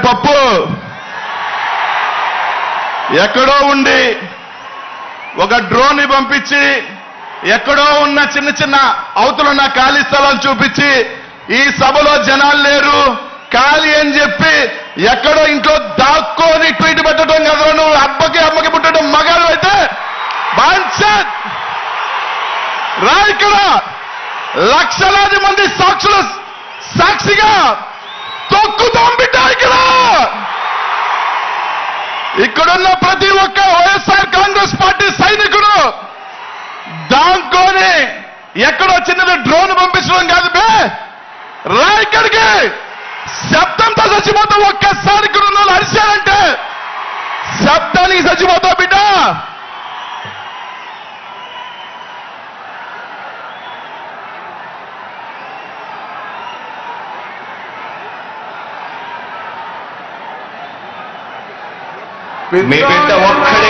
పప్పు ఎక్కడో ఉండి ఒక డ్రోన్ ని పంపించి ఎక్కడో ఉన్న చిన్న చిన్న అవతలున్న ఖాళీ స్థలాలు చూపించి ఈ సభలో జనాలు లేరు ఖాళీ అని చెప్పి ఎక్కడో ఇంట్లో దాక్కొని ట్వీట్ పెట్టడం కదా నువ్వు అమ్మకి పుట్టడం మగాడు అయితే బాన్సత్ రా ఇక్కడ లక్షలాది మంది సాక్షుల సాక్షిగా తొక్కుతాం బిడ్డ ఇక్కడున్న ప్రతి ఒక్క వైఎస్ఆర్ కాంగ్రెస్ పార్టీ సైనికుడు దాంకోని ఎక్కడో చిన్నది డ్రోన్ పంపించడం కాదు బే రా ఇక్కడికి శబ్దంతో చచ్చిపోతావు ఒక్కసారి ఇక్కడ ఉన్న వాళ్ళు అరిశారంటే శబ్దానికి చచ్చిపోతావు బిడ్డ మీ బిడ్డ ఒక్కడే